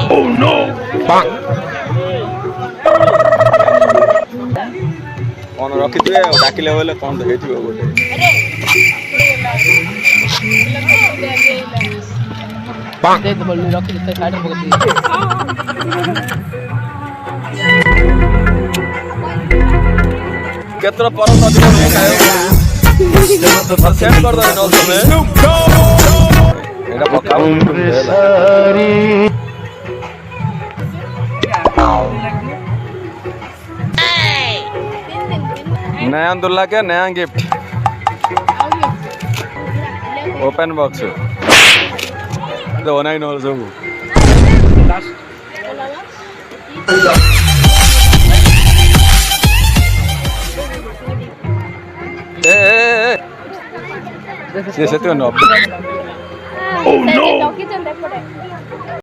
Oh no! କଣ ରଖିଥିବେ ଆଉ ଡାକିଲେ ବୋଲେ କଣ ତ ହେଇଥିବ ଗୋଟେ। କେତେର ପରସ ଅଧିକ ସେଣ୍ଡ କରିଦେବି ନହେଲେ ତମେ ଏଇଟା ପକାଉ नया दुल्ला क्या नया गिफ्ट ओपन बॉक्स तो होना ही नॉल सब ये से तो नो Oh no!